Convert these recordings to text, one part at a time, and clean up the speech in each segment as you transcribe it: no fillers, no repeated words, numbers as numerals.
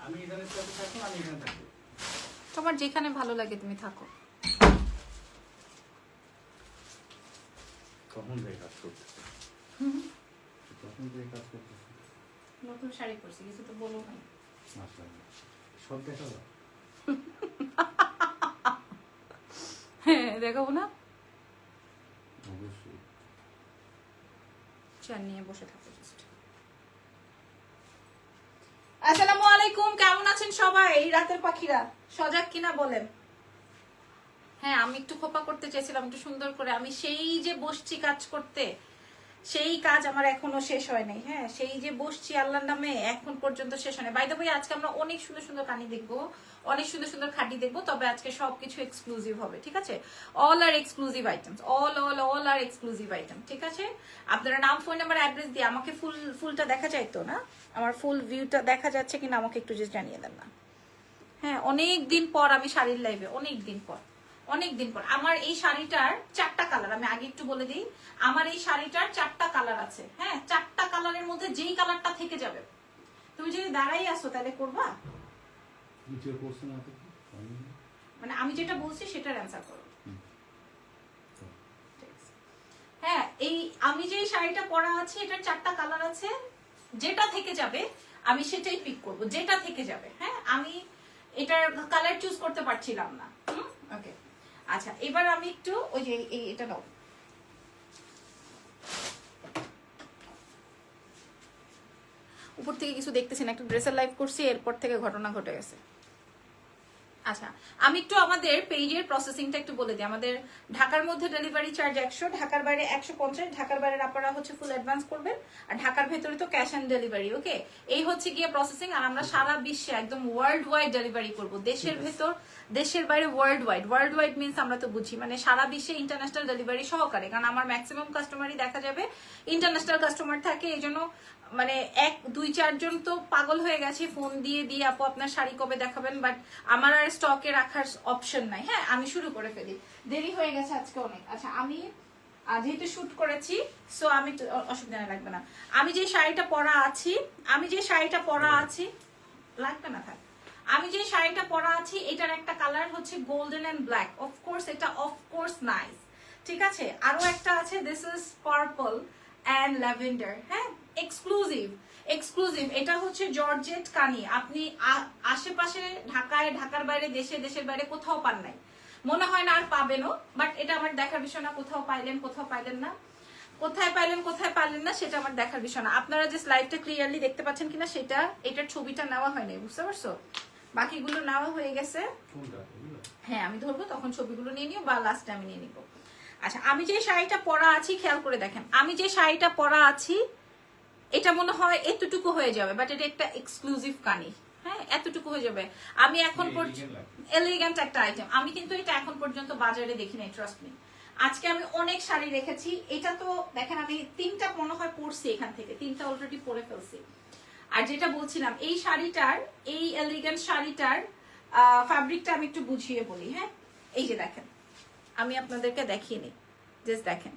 আমি এখানে থাকবো, আমি এখানে থাকবো। তোমার যেখানে ভালো লাগে তুমি থাকো। কখন যাই কাজ করতেছে, কখন যাই কাজ করতেছে। নতুন শাড়ি পরছি, কিছু তো বলো না। মাশাআল্লাহ, সব দেখাবো। হ্যাঁ দেখাবো না, অবশ্যই। চেয়ার নিয়ে বসে থাকো জাস্ট। আসসালামু আলাইকুম, কেমন আছেন সবাই? রাতের পাখিরা সজাগ কিনা বলেন। হ্যাঁ আমি একটু খোপা করতে চেয়েছিলাম একটু সুন্দর করে, আমি সেই যে বসছি কাজ করতে, সেই কাজ আমার এখনো শেষ হয় নাই। হ্যাঁ সেই যে বসছি আল্লাহর নামে, এখন পর্যন্ত শেষ হয় নাই। বাই দ্য ওয়ে আজকে আমরা অনেক সুন্দর সুন্দর কানি দেখবো, অনেক সুন্দর সুন্দর খাটি দেখবো, তবে আজকে সবকিছু এক্সক্লুসিভ হবে, ঠিক আছে? অল আর এক্সক্লুসিভ আইটেমস, অল আর এক্সক্লুসিভ আইটেম, ঠিক আছে? আপনারা নাম, ফোন নাম্বার, অ্যাড্রেস দিয়ে আমাকে ফুলটা দেখা যায় তো না? আমার ফুল ভিউটা দেখা যাচ্ছে কিনা আমাকে একটু জাস্ট জানিয়ে দেন না। হ্যাঁ অনেক দিন পর আমি শাড়ির লাইভে, অনেক দিন পর। আমার এই শাড়িটার 4টা কালার, আমি আগে একটু বলে দিই। আমার এই শাড়িটার 4টা কালার আছে। হ্যাঁ 4টা কালারের মধ্যে যেই কালারটা থেকে যাবে, তুমি যদি দাঁড়াই আসো তাহলে করবা, মানে আমি যেটা বলছি সেটার অ্যান্সার করো। হ্যাঁ এই আমি যে শাড়িটা পরা আছে এটার 4টা কালার আছে, যেটা থেকে যাবে আমি সেটাই পিক করব, যেটা থেকে যাবে। হ্যাঁ আমি এটার কালার চুজ করতে পারছিলাম না। ওকে আচ্ছা, এবার আমি একটু ওই যে এটা দাও। উপর থেকে কিছু দেখতেছি না, একটা ড্রেসের লাইভ করছি, এরপর থেকে ঘটনা ঘটে গেছে। আচ্ছা আমি একটু আমাদের পেজের প্রসেসিংটা একটু বলে দিই। আমাদের ঢাকার মধ্যে ডেলিভারি চার্জ 100, ঢাকার বাইরে 150। ঢাকার বাইরে আপনারা হচ্ছে ফুল অ্যাডভান্স করবেন, আর ঢাকার ভেতরে তো ক্যাশ অন ডেলিভারি। ওকে এই হচ্ছে গিয়ে প্রসেসিং, আর আমরা সারা বিশ্বে একদম ওয়ার্ল্ড ওয়াইড ডেলিভারি করব, দেশের ভেতর দেশের বাইরে ওয়ার্ল্ড ওয়াইড মিনস আমরা তো বুঝি মানে সারা বিশ্বে ইন্টারন্যাশনাল ডেলিভারি সহকারে, কারণ আমার ম্যাক্সিমাম কাস্টমারই দেখা যাবে ইন্টারন্যাশনাল কাস্টমার থাকে। এই জন্য মানে 1-2-4 জন তো পাগল হয়ে গেছে ফোন দিয়ে দিয়ে, আপু আপনার শাড়ি কবে দেখাবেন, বাট আমার আর স্টকে রাখার অপশন নাই। হ্যাঁ আমি শুরু করে ফেলি, দেরি হয়ে গেছে আজকে অনেক। আচ্ছা আমি যেহেতু শুট করেছি সো আমি অসুবিধা লাগবে না। আমি যে শাড়িটা পরা আছি লাগবে না থাক, আমি যে শাড়িটা পরা আছি এটার একটা কালার হচ্ছে গোল্ডেন এন্ড ব্ল্যাক। অফকোর্স এটা অফকোর্স নাইস, ঠিক আছে? আরো একটা আছে, this is purple and lavender. হ্যাঁ এক্সক্লুসিভ এটা হচ্ছে জর্জেট কানি, আপনি আশেপাশে ঢাকার বাইরে দেশের বাইরে কোথাও পান নাই, মনে হয় না আর পাবেনও। বাট এটা আমার দেখার বিষয় না, কোথাও পাইলেন না, কোথায় পাইলেন না সেটা আমার দেখার বিষয় না। আপনারা যে লাইভটা ক্লিয়ারলি দেখতে পাচ্ছেন কিনা সেটা, এটার ছবিটা নেওয়া হয়নি, বুঝতে পারছো? বাকিগুলো নেওয়া হয়ে গেছে। হ্যাঁ আমি ধরবো তখন ছবিগুলো নিয়ে নিও, বা লাস্টে আমি নিয়ে নিবো। আচ্ছা আমি যে শাড়িটা পরা আছি খেয়াল করে দেখেন, আমি যে শাড়িটা পরা আছি এটা মনে হয় এতটুকু হয়ে যাবে, বাট এটা একটা এক্সক্লুসিভ কানি। হ্যাঁ এতটুকু হয়ে যাবে। আমি এখন এলিগেন্ট একটা আইটেম, আমি কিন্তু এটা এখন পর্যন্ত বাজারে দেখি নাই, ট্রাস্ট মি। আজকে আমি অনেক শাড়ি রেখেছি, এটা তো দেখেন আমি 3টা মনে হয় পরছি, এখান থেকে 3টা অলরেডি পরে ফেলছি। আর যেটা বলছিলাম এই শাড়িটার, এই এলিগেন্ট শাড়িটার ফ্যাব্রিকটা আমি একটু বুঝিয়ে বলি। হ্যাঁ এই যে দেখেন, আমি আপনাদেরকে দেখিয়ে নিই, জাস্ট দেখেন।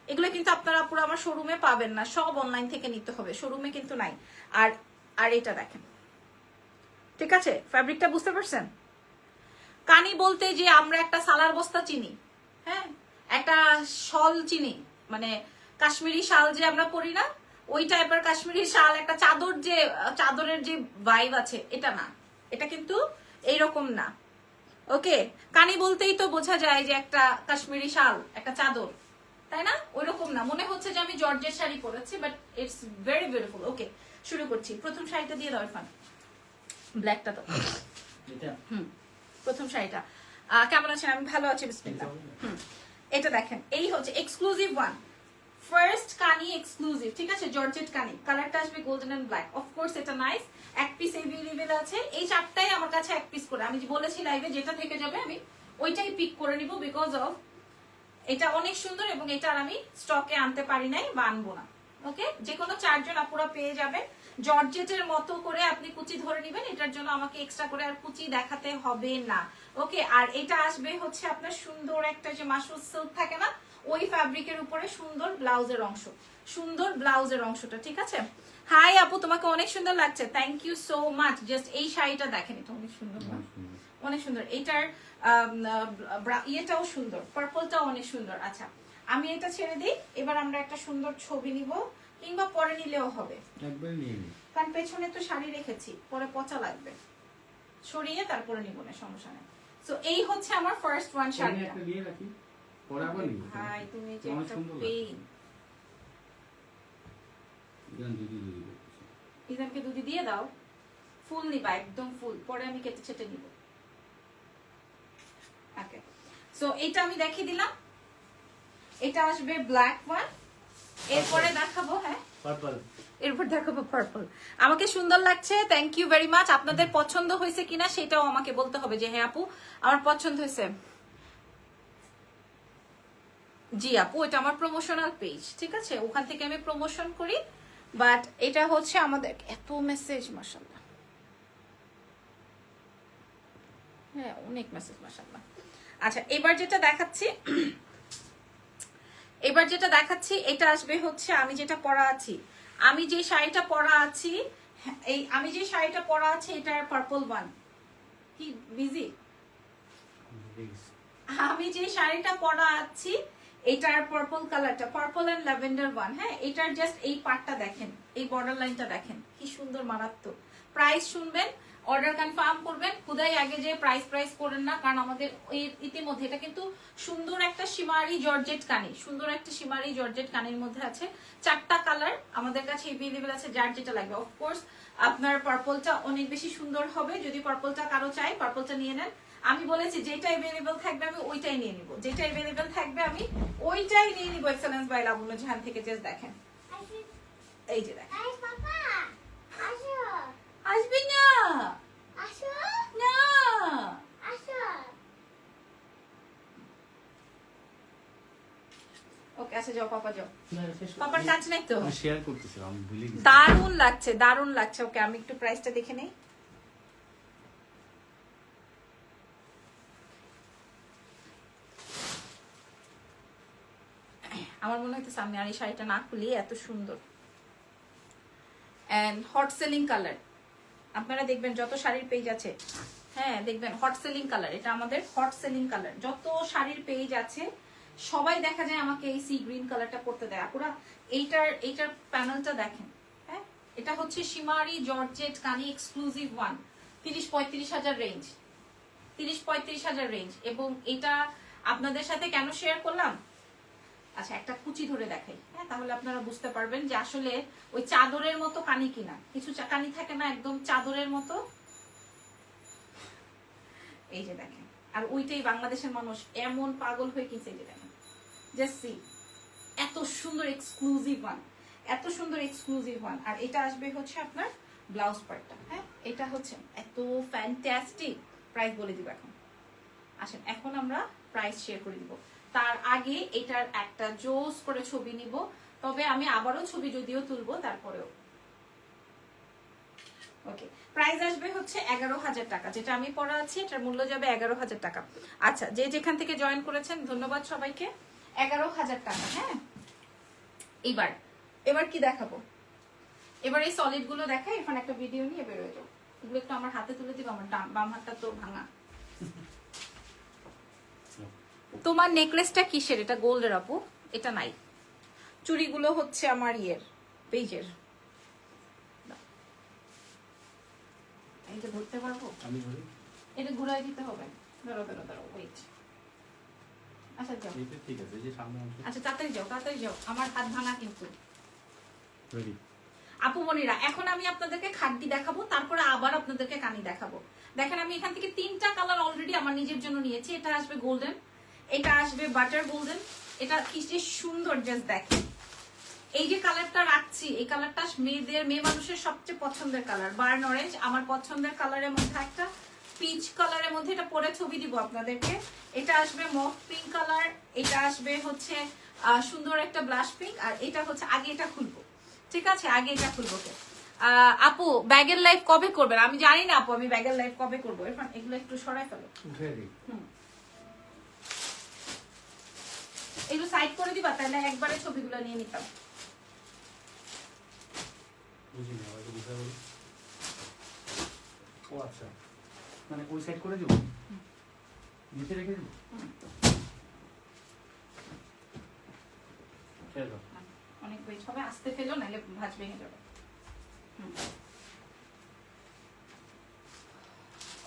এগুলো কিন্তু আপনারা পুরো আমার শোরুমে পাবেন না, সব অনলাইন থেকে নিতে হবে, শোরুমে কিন্তু নাই। আর এটা দেখেন, ঠিক আছে? ফ্যাব্রিকটা বুঝতে পারছেন? কানি বলতে যে আমরা একটা সালার বস্তা চিনি, হ্যাঁ একটা শল চিনি, মানে কাশ্মীরি শাল যে আমরা পরি না, ওই টাইপের কাশ্মীরি শাল, একটা চাদরের যে ভাইব আছে, এটা না, এটা কিন্তু এইরকম না। ওকে কানি বলতেই তো বোঝা যায় যে একটা কাশ্মীরি শাল, একটা চাদর, তাই না? ওইরকম না, মনে হচ্ছে যে আমি জর্জেট শাড়ি পরেছি, বাট ইটস ভেরি বিউটিফুল। ওকে শুরু করছি, প্রথম শাড়িটা দিয়ে দাও ইরফান, ব্ল্যাকটা তো। প্রথম শাড়িটা কেমন আছেন? আমি ভালো আছি বিসমিল্লাহ। এটা দেখেন, এই হচ্ছে এক্সক্লুসিভ ওয়ান, ফার্স্ট কানি এক্সক্লুসিভ, ঠিক আছে? জর্জেট কানি, কালারটা আসবে গোল্ডেন এন্ড ব্ল্যাক। অফকোর্স এটা নাইস, এক পিস এভেলেবেল আছে, এই 4টাই আমার কাছে এক পিস করে। আমি বলেছি লাইভে যেটা থেকে যাবে আমি ওইটাই পিক করে নিব, বিকজ অফ এটা অনেক সুন্দর এবং এটা আমি স্টকে আনতে পারি নাই বা আনবো না। ওকে যে কোনো 4 জন আপুরা পেয়ে যাবেন, জর্জেটের মতো করে আপনি কুচি ধরে নেবেন, এটার জন্য আমাকে এক্সট্রা করে আর কুচি দেখাতে হবে না। ওকে আর এটা আসবে হচ্ছে আপনার সুন্দর একটা যে মাশরুম সিল্ক থাকে না, ওই ফ্যাব্রিকের উপরে সুন্দর ব্লাউজের অংশটা, ঠিক আছে? হাই আপু, তোমাকে অনেক সুন্দর লাগছে, thank you so much. Just এই শাড়িটা দেখেন, এটা অনেক সুন্দর না? অনেক সুন্দর। এটার ইয়েটাও সুন্দর, পার্পলটাও অনেক সুন্দর। আচ্ছা আমি এটা ছেড়ে দিই, এবার আমরা একটা সুন্দর ছবি নিব, কিংবা পরে নিলেও হবে, একবার নিয়ে নি। কারণ পেছনে তো শাড়ি রেখেছি, পরে পচা লাগবে, সরিয়ে তারপরে নিব না, সমস্যা নেই। সো এই হচ্ছে আমার ফার্স্ট ওয়ান শাড়িটা। একটা নিয়ে রাখি, পরে আবার নিব। ভাই তুমি যে অনেক একটা সুন্দর পেইন। ইদান দিদি দিদি করতেছে। ইদানকে দুধি দিয়ে দাও, ফুল নিবা, একদম ফুল, পরে আমি কেটে ছেটে নিব। ওকে, সো এটা আমি দেখিয়ে দিলাম, এটা আসবে ব্ল্যাক ওয়ান, এরপরে দেখাবো, হ্যাঁ পার্পল, এরপর দেখাবো পার্পল। আমাকে সুন্দর লাগছে, থ্যাংক ইউ ভেরি মাচ। আপনাদের পছন্দ হয়েছে কিনা সেটাও আমাকে বলতে হবে যে হ্যাঁ আপু আমার পছন্দ হয়েছে। জি আপু, এটা আমার প্রমোশনাল পেজ, ঠিক আছে, ওখান থেকে আমি প্রমোশন করি। বাট এটা হচ্ছে আমাদের এত মেসেজ, মাশাআল্লাহ, হ্যাঁ অনেক মেসেজ, মাশাআল্লাহ। আচ্ছা এবার যেটা দেখাচ্ছি, এটা আসবে হচ্ছে আমি যেটা পরা আছি, আমি যে শাড়িটা পরা আছি, এটার পার্পল ওয়ান। কি বিজি? আমি যে শাড়িটা পরা আছি এটার পার্পল কালারটা, পার্পল এন্ড ল্যাভেন্ডার ওয়ান। হ্যাঁ, এটার জাস্ট এই পার্টটা দেখেন, এই বর্ডার লাইনটা দেখেন কি সুন্দর, মারাত্মক। প্রাইস শুনবেন, অর্ডার কনফার্ম করবেন, খুদাই আগে যে প্রাইস করেন না, কারণ আমাদের ইতিমধ্যে এটা কিন্তু সুন্দর একটা শিমারি জর্জেট কানি, সুন্দর একটা শিমারি জর্জেট কানির মধ্যে আছে 4টা কালার আমাদের কাছে এভেলেবেল আছে, যার যেটা লাগবে। অফকোর্স আপনার পার্পলটা অনেক বেশি সুন্দর হবে, যদি পার্পলটা কারো চাই পার্পলটা নিয়ে নেন। আমি বলেছি যেটা এভেলেবেল থাকবে আমি ওইটাই নিয়ে নিব, যেটা এভেলেবেল থাকবে আমি ওইটাই নিয়ে নিব। এক্সেলেন্স বাই লাবণ্য জাহান থেকে জাস্ট দেখেন, এই যে দেখেন। আসবি না? না ওকে, আচ্ছা যাও পাপা, যাও, পাপার কাজ নাই তো। আমি শেয়ার করতেছিলাম, আমি ভুলে গেছি। দারুণ লাগছে, দারুণ লাগছে। ওকে আমি একটু প্রাইসটা দেখে নেই। আমার মনে হইতেছে আমি আর এই শাড়িটা না খুলি, এত সুন্দর এন্ড হট সেলিং কালার। আপনারা দেখবেন যত শাড়ির পেজ আছে, হ্যাঁ দেখবেন হট সেলিং কালার, এটা আমাদের হট সেলিং কালার। যত শাড়ির পেজ আছে সবাই দেখা যায় আমাকে এই সি গ্রিন কালারটা পরতে দেয়। আপুরা এইটার প্যানেলটা দেখেন, হ্যাঁ এটা হচ্ছে শিমারি জর্জেট কানি এক্সক্লুসিভ ওয়ান, 30-35 হাজার রেঞ্জ, 30-35 হাজার রেঞ্জ। এবং এটা আপনাদের সাথে কেন শেয়ার করলাম, আচ্ছা একটা কুচি ধরে দেখাই, হ্যাঁ তাহলে আপনারা বুঝতে পারবেন যে আসলে ওই চাদরের মতো কানি কিনা। কিছু কানি থাকে না একদম চাদরের মতো, এই যে দেখেন। আর ওইটাই বাংলাদেশের মানুষ এমন পাগল হয়ে কিনছে, এই যে দেখেন, জাস্ট সি, এত সুন্দর এক্সক্লুসিভ ওয়ান, এত সুন্দর এক্সক্লুসিভ ওয়ান। আর এটা আসবে হচ্ছে আপনার ব্লাউজ পার্টটা, হ্যাঁ এটা হচ্ছে এত ফ্যান্টাস্টিক। প্রাইস বলে দিব এখন, আসেন এখন আমরা প্রাইস শেয়ার করে দিব। তার আগে এটার একটা জোস করে ছবি নিব, তবে আমি আবারও ছবি যদিও তুলবো তারপরেও। ওকে, প্রাইস আসবে হচ্ছে 11,000 টাকা, যেটা আমি পরা আছি এটার মূল্য যাবে 11,000 টাকা। আচ্ছা যে যেখান থেকে জয়েন করেছেন ধন্যবাদ সবাইকে। 11,000 টাকা। হ্যাঁ এবার কি দেখাবো, এবার এই সলিড গুলো দেখাই, এখন একটা ভিডিও নিয়ে বের হয়ে যাও। এগুলো একটু আমার হাতে তুলে দিব, আমার বাম হাতটা তো ভাঙা। তোমার নেকলেসটা কিসের? এটা গোল্ডের আপু, এটা নাই। চুড়িগুলো হচ্ছে আমার ইয়ের পেজের। এটা ধরতে পারবো? আমি ধরি, এটা ঘুরাই দিতে হবে। ধরো ওয়েট। আচ্ছা যাও, এটা ঠিক আছে, এই যে সামনে অংশ। আচ্ছা তাড়াতাড়ি যাও, আমার হাত ভাঙা কিন্তু। রেডি আপু মনিরা, এখন আমি আপনাদেরকে খাড্ডি দেখাবো, তারপরে আবার আপনাদেরকে কানি দেখাবো। দেখেন আমি এখান থেকে 3টা কালার অলরেডি আমার নিজের জন্য নিয়েছি। এটা আসবে গোল্ডেন, এটা আসবে বাটার গোল্ডেন, এটা কি যে সুন্দর, জাস্ট দেখেন। এই যে কালারটা রাখছি, এই কালারটা মেয়ে মানুষের সবচেয়ে পছন্দের কালার, বার্ন অরেঞ্জ। আমার পছন্দের কালারের মধ্যে একটা পিচ কালারের মধ্যে, এটা পরে ছবি দিব আপনাদেরকে। এটা আসবে মফ পিঙ্ক কালার, এটা আসবে হচ্ছে সুন্দর একটা ব্লাশ পিঙ্ক। আর এটা হচ্ছে, আগে এটা খুলবো, ঠিক আছে আগে এটা খুলবো। আপু ব্যাগের লাইফ কবে করবেন? আমি জানি না আপু, আমি ব্যাগের লাইফ কবে করবো। এখন এগুলো একটু সরাই ফেলো, এগুলো সাইড করে দিবা, তাহলে একবারে ছবিগুলো নিয়ে নিতাম। বুঝিনি, আবার একটু বুঝাই বলি। ও আচ্ছা, মানে ওই সাইড করে দেবো, নিচে রেখে দেবো। ছেড়ে দাও। অনেক ওয়েট হবে, আস্তে ফেলো নাহলে ভাঁজ ভেঙে যাবে।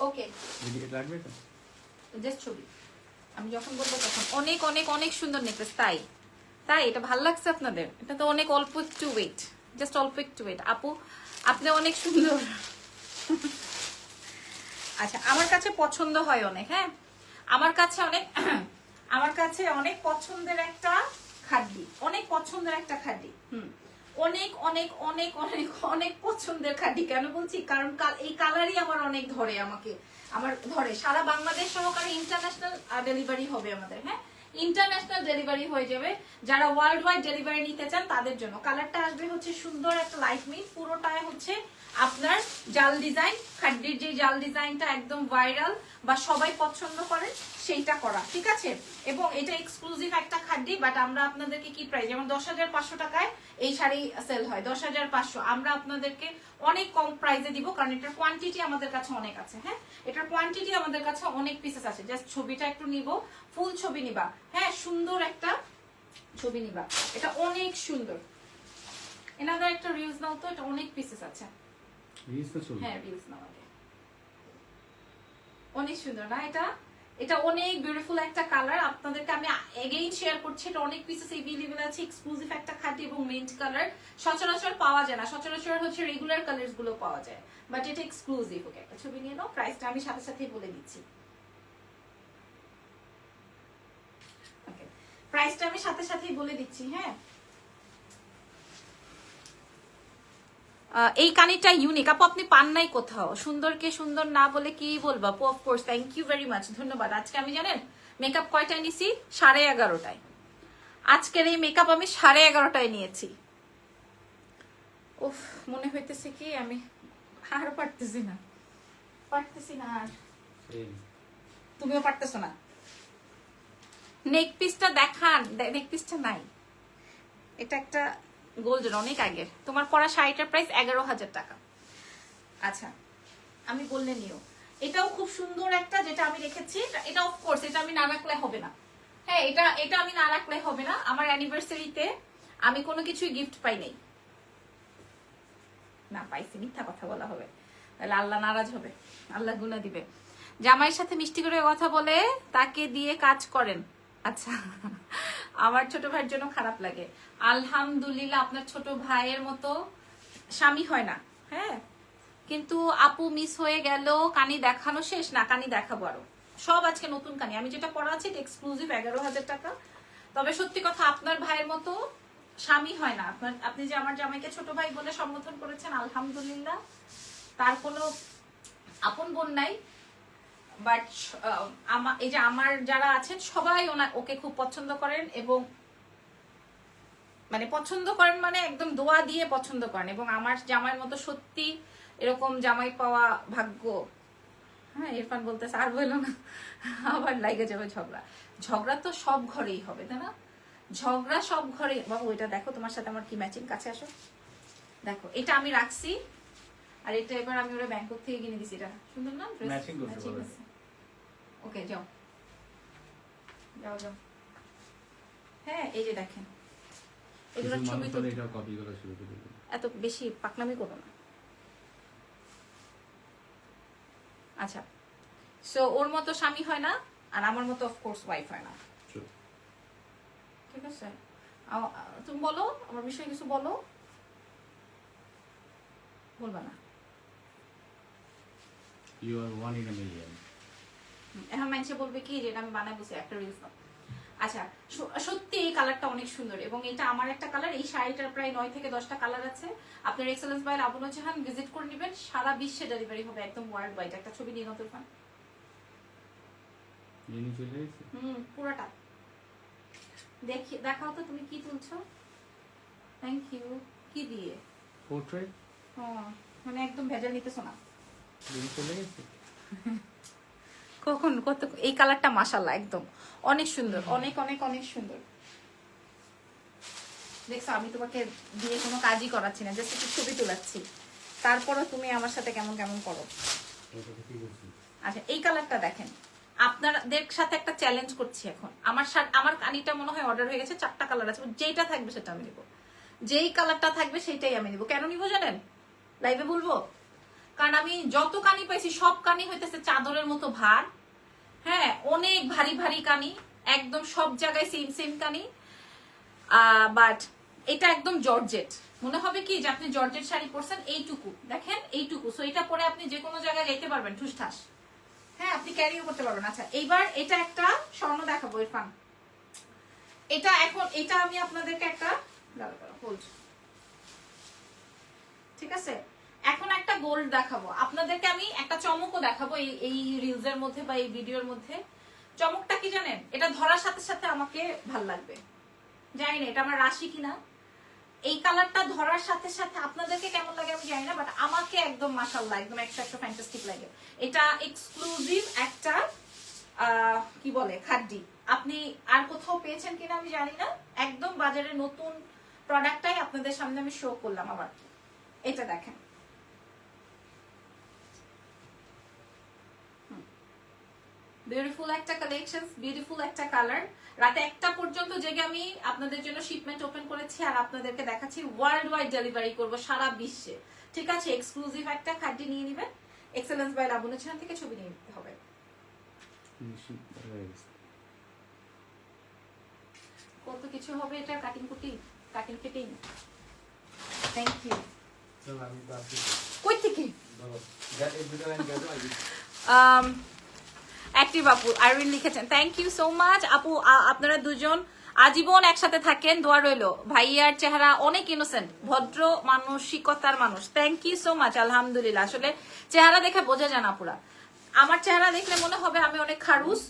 ওকে, এটা লাগবে তো? জাস্ট ছবি আমি যখন বলবো তখন। অনেক অনেক অনেক সুন্দর নেকলেস, তাই তাই এটা ভালো লাগছে আপনাদের? এটা তো অনেক অল্প একটু ওয়েট, জাস্ট অল্প একটু ওয়েট। আপু আপনি অনেক সুন্দর। আচ্ছা, আমার কাছে পছন্দ হয় অনেক, হ্যাঁ আমার কাছে অনেক আমার কাছে অনেক পছন্দের একটা খাড্ডি, অনেক পছন্দের একটা খাড্ডি। অনেক অনেক অনেক অনেক অনেক পছন্দের খাড্ডি। কেন বলছি? কারণ এই কালারই আমার অনেক ধরে, আমার ধরে সারা বাংলাদেশ সহকারে ইন্টারন্যাশনাল ডেলিভারি হবে আমাদের। হ্যাঁ, ইন্টারন্যাশনাল ডেলিভারি হয়ে যাবে। যারা ওয়ার্ল্ড ওয়াইড ডেলিভারি নিতে চান তাদের জন্য। কালারটা আসবে হচ্ছে সুন্দর একটা লাইট মিট, পুরোটায় হচ্ছে আপনার জাল ডিজাইন। খাড্ডির যে জাল ডিজাইনটা একদম ভাইরাল বা সবাই পছন্দ করে সেইটা করা, ঠিক আছে? এবং এটা এক্সক্লুসিভ একটা খাড্ডি, বাট আমরা আপনাদেরকে কি প্রাইস, যেমন 10,500 টাকায় এই শাড়ি সেল হয়, 10,500, আমরা আপনাদেরকে অনেক কম প্রাইসে দিব, কারণ এটার কোয়ান্টিটি আমাদের কাছে অনেক আছে। হ্যাঁ, এটার কোয়ান্টিটি আমাদের কাছে অনেক পিসেস আছে। জাস্ট ছবিটা একটু নিব, ফুল ছবি নিবা, হ্যাঁ সুন্দর একটা ছবি নিবা। এটা অনেক সুন্দর। এনাদের একটা রিলস নাও তো, এটা অনেক পিসেস আছে। রিলস তো ছবি? হ্যাঁ রিলস নাও আগে। অনেক সুন্দর না এটা? এটা অনেক বিউটিফুল একটা কালার, আপনাদেরকে আমি এগেইন শেয়ার করছি। এটা অনেক পিসেস এভেলেবল আছে, এক্সক্লুসিভ একটা খাড্ডি এবং মিন্ট কালার। সচরাচর পাওয়া যায় না, সচরাচর হচ্ছে রেগুলার কালারস গুলো পাওয়া যায়, বাট এটা এক্সক্লুসিভ। ওকে, একটা ছবি নিয়ে নাও, প্রাইসটা আমি সাথে সাথেই বলে দিচ্ছি। ওকে, প্রাইসটা আমি সাথে সাথেই বলে দিচ্ছি। হ্যাঁ, এই কানিটা ইউনিক আপু, আপনি পান নাই কোথাও। সুন্দরকে সুন্দর না বলে কি বলবো আপু? Of course, thank you very much, ধন্যবাদ। আজকে আমি জানেন মেকআপ কয়টায় নিছি? 11:30টায়। আজকের এই মেকআপ আমি 11:30টায় নিয়েছি। উফ, মনে হইতেছে কি আমি আর পারতেছি না আর। তুমিও পারতেছো না? নেক পিসটা দেখান, নেক পিসটা নাই। এটা একটা গোল্ডেন, অনেক আগের। তোমার পরা শাড়িটার প্রাইস 11,000 টাকা। আচ্ছা, আমি বললে নিও। এটাও খুব সুন্দর একটা, যেটা আমি রেখেছি। এটা অফকোর্স এটা আমি না রাখলে হবে না। হ্যাঁ, এটা আমি না রাখলে হবে না। আমার অ্যানিভার্সারিতে আমি কোনো কিছুই গিফট পাই নাই। না পাইছি, মিথ্যা কথা বলা হবে, তাহলে আল্লাহ নারাজ হবে, আল্লাহ গুনাহ দিবে। জামাইয়ের সাথে মিষ্টি করে কথা বলে তাকে দিয়ে কাজ করেন। আচ্ছা, আমার ছোট ভাইয়ের জন্য খারাপ লাগে। আলহামদুলিল্লাহ, আপনার ছোট ভাইয়ের মতো স্বামী হয় না। হ্যাঁ, কিন্তু আপু মিস হয়ে গেল। কানি দেখানো শেষ না? কানি দেখাবো আরো সব। আজকে নতুন কানি আমি যেটা পরা আছে, এক্সক্লুসিভ 11,000 টাকা। তবে সত্যি কথা, আপনার ভাইয়ের মতো স্বামী হয় না। আপনি যে আমার জামাইকে ছোট ভাই বলে সম্বোধন করেছেন, আলহামদুলিল্লাহ, তার কোনো আপন বোন নাই। বাট এই যে আমার যারা আছেন সবাই ওকে খুব পছন্দ করেন, এবং মানে পছন্দ করেন মানে একদম দোয়া দিয়ে পছন্দ করেন। এবং আমার জামাইয়ের মতো সত্যি এরকম জামাই পাওয়া ভাগ্য। হ্যাঁ, ইরফান বলতেছে আর বললো না, আবার লাগে যাবে ঝগড়া। ঝগড়া তো সব ঘরেই হবে, তাই না? ঝগড়া সব ঘরে। বাবু এটা দেখো, তোমার সাথে আমার কি ম্যাচিং, কাছে আসো দেখো। এটা আমি রাখছি, আর এটা এবার আমি ওরা ব্যাংকক থেকে কিনে দিছি। এটা সুন্দর না? ম্যাচিং করতে পারবে। ওকে, যাও যাও যাও। হ্যাঁ, এই যে দেখেন, এগুলোর ছবি তো এটা কপি করা শুরু করে দিল। এত বেশি পাকনামি করো না। আচ্ছা, সো ওর মতো স্বামী হয় না, আর আমার মতো অফকোর্স ওয়াইফ হয় না। ঠিক আছে, তুমি বলো আমার বিষয়ে কিছু বলো। বলবা না? You are one in a million. এখন মানুষে বলবে কি যে আমি বানাই বসে একটা রিলস নাও। আচ্ছা, সত্যি এই কালারটা অনেক সুন্দর, এবং এটা আমার একটা কালার। এই শাড়িটার প্রায় 9 থেকে 10টা কালার আছে। আপনার excellence by Abul Jahan visit করে নেবেন, সারা বিশ্বে ডেলিভারি হবে, একদম ওয়ার্ল্ড ওয়াইড। একটা ছবি নিয়ে নতুন ফান পুরোটা দেখি, দেখাও তো তুমি কি তুলছো। Thank you. কি দিয়ে? পোর্ট্রেট। মানে একদম ভেজা নিতেছো না? চলে গেছে কখন কত? এই কালারটা মাশাআল্লাহ একদম অনেক সুন্দর, অনেক অনেক অনেক সুন্দর। দেখছো আমি তোমাকে দিয়ে কোনো কাজই করাচ্ছি না, জাস্ট একটু ছবি তোলাচ্ছি, তারপরও তুমি আমার সাথে কেমন কেমন করো। আচ্ছা এই কালারটা দেখেন, আপনাদের সাথে একটা চ্যালেঞ্জ করছি এখন। আমার কানিটা মনে হয় অর্ডার হয়ে গেছে, 4টা কালার আছে, যেইটা থাকবে সেটা আমি নিব, যেই কালারটা থাকবে সেটাই আমি নিব। কেন নিব জানেন? লাইভে বলবো, কারণ আমি যত কানি পাইছি সব কানি হইতেছে চাদরের মতো ভার। হ্যাঁ, অনেক ভারী ভারী কানি, একদম সব জায়গায় সেম সেম কানি। বাট এটা একদম জর্জেট, মনে হবে কি যে আপনি জর্জেট শাড়ি পরছেন। এইটুকু দেখেন, এইটুকু, সো এটা পরে আপনি যে কোনো জায়গায় যেতে পারবেন ঠুসঠাস। হ্যাঁ, আপনি ক্যারিও করতে পারবেন। আচ্ছা এইবার এটা একটা স্বর্ণ দেখাবো ইরফান। এটা এখন এটা আমি আপনাদেরকে একটা ঠিক আছে, এখন একটা গোল্ড দেখাবো আপনাদেরকে, আমি একটা চমকও দেখাবো এই রিলস এর মধ্যে বা এই ভিডিওর মধ্যে। চমকটা কি জানেন? এটা ধরার সাথে সাথে আমাকে ভাল লাগবে, জানি না এটা আমার রাশি কিনা। এই কালারটা ধরার সাথে সাথে আপনাদেরকে কেমন লাগে আমি জানি না, বাট আমাকে একদম মাশাআল্লাহ একদম 100 ফ্যান্টাস্টিক লাগে। এটা এক্সক্লুসিভ একটা কি বলে খাড্ডি, আপনি আর কোথাও পেয়েছেন কিনা আমি জানি না, একদম বাজারে নতুন প্রোডাক্টটাই আপনাদের সামনে আমি শো করলাম। আবার এটা দেখেন, বিউটিফুল একটা কালেকশন, বিউটিফুল একটা কালার। রাতে 1টা পর্যন্ত জেগে আমি আপনাদের জন্য শিপমেন্ট ওপেন করেছি আর আপনাদেরকে দেখাচ্ছি ওয়ার্ল্ড ওয়াইড ডেলিভারি করব সারা বিশ্বে। ঠিক আছে, এক্সক্লুসিভ একটা খাড্ডি নিয়ে নেবেন। এক্সেলেন্স বাই লাবণ্য চ্যানেল থেকে ছবি নিয়ে নিতে হবে। কত কিছু হবে এটা, কাটিং কুটিং, কাটিং ফিটিং। Thank you. কই থেকে? অ্যাক্টিভ আপু আইরিন লিখেছেন, থ্যাংক ইউ সো মাচ আপু। আপনারা দুজন আজীবন একসাথে থাকেন, দোয়া রইলো। ভাইয়ার চেহারা অনেক ইনোসেন্ট, ভদ্র মানসিকতার মানুষ। Thank you so much. আলহামদুলিল্লাহ, আসলে চেহারা দেখে বোঝা যায় না পুরা। আমার চেহারা দেখলে মনে হবে আমি অনেক খারুস,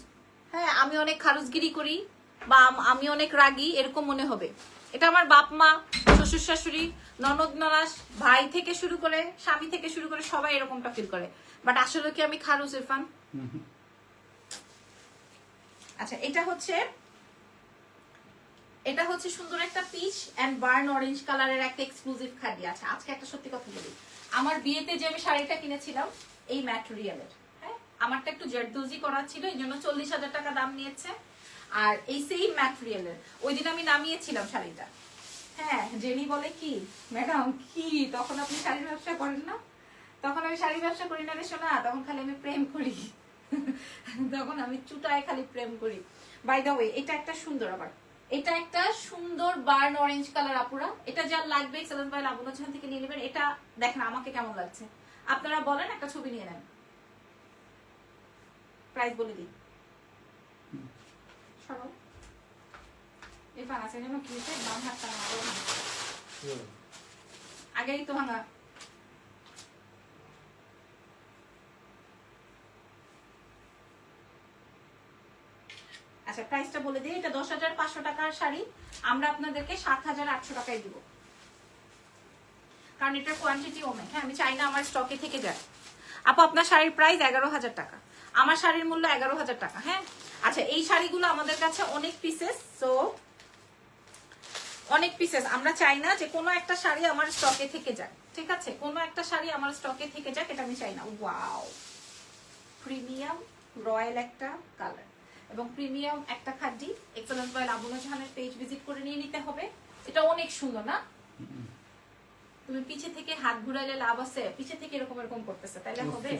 হ্যাঁ আমি অনেক খারুসগিরি করি বা আমি অনেক রাগী, এরকম মনে হবে। এটা আমার বাপ মা, শ্বশুর শাশুড়ি, ননদ ননাস, ভাই থেকে শুরু করে স্বামী থেকে শুরু করে সবাই এরকমটা ফিল করে, বাট আসলে কি আমি খারুস ইরফান? আচ্ছা এটা হচ্ছে সুন্দর একটা পিচ এন্ড বার্ন অরেঞ্জ কালারের একটা এক্সক্লুসিভ খাডি। আচ্ছা আজকে একটা সত্যি কথা বলি, আমার বিয়েতে যে আমি শাড়িটা কিনেছিলাম এই ম্যাটেরিয়ালের, হ্যাঁ আমারটা একটু জেরদোজি করা ছিল, এই জন্য 40,000 টাকা দাম নিয়েছে। আর এই সেম ম্যাটেরিয়ালের ওই দিন আমি নামিয়েছিলাম শাড়িটা। হ্যাঁ জেনি বলে কি ম্যাডাম কি তখন আপনি শাড়ির ব্যবসা করেন না? তখন আমি শাড়ির ব্যবসা করি না রে সোনা, তখন খালি আমি প্রেম করি। তখন আমি চুটায় খালি প্রেম করি। বাই দ্য ওয়ে এটা একটা সুন্দর, আবার এটা একটা সুন্দর বার্ন অরেঞ্জ কালার আপুরা। এটা যার লাগবে এক্সেলেন্স বাই লাবণ্য চ্যানেল থেকে নিয়ে নেবেন। এটা দেখেন আমাকে কেমন লাগছে, আপনারা বলেন, একটা ছবি নিয়ে নেন। প্রাইস বলে দিই, সরো এই ফানাসের জন্য কি হচ্ছে, বাম হাতটা আগেই তো ভাঙা। আচ্ছা প্রাইসটা বলে দিই, এটা 10,500 টাকার শাড়ি, আমরা আপনাদেরকে 7,800 টাকায় দিব, কারণ এটার কোয়ান্টিটি অনেক। হ্যাঁ আমি চাই না আমার স্টকে থেকে যায়। আপু আপনার শাড়ির প্রাইস 11,000 টাকা, আমার শাড়ির মূল্য 11,000 টাকা। হ্যাঁ আচ্ছা এই শাড়িগুলো আমাদের কাছে অনেক পিসেস, সো অনেক পিসেস, আমরা চাই না যে কোনো একটা শাড়ি আমার স্টকে থেকে যাক। ঠিক আছে, কোনো একটা শাড়ি আমার স্টকে থেকে যাক, এটা আমি চাই না। ওয়াও, প্রিমিয়াম রয়্যাল একটা কালার এবং প্রিমিয়াম একটা খাড্ডি। এক্সেলেন্স বাই লাবণ্য চ্যানেলের পেজ ভিজিট করে নিয়ে নিতে হবে। এটা অনেক সুন্দর না? তুমি পিছে থেকে হাত ঘুরাইলে লাভ আছে, পিছে থেকে এরকম এরকম করতেছে তাইলে হবে?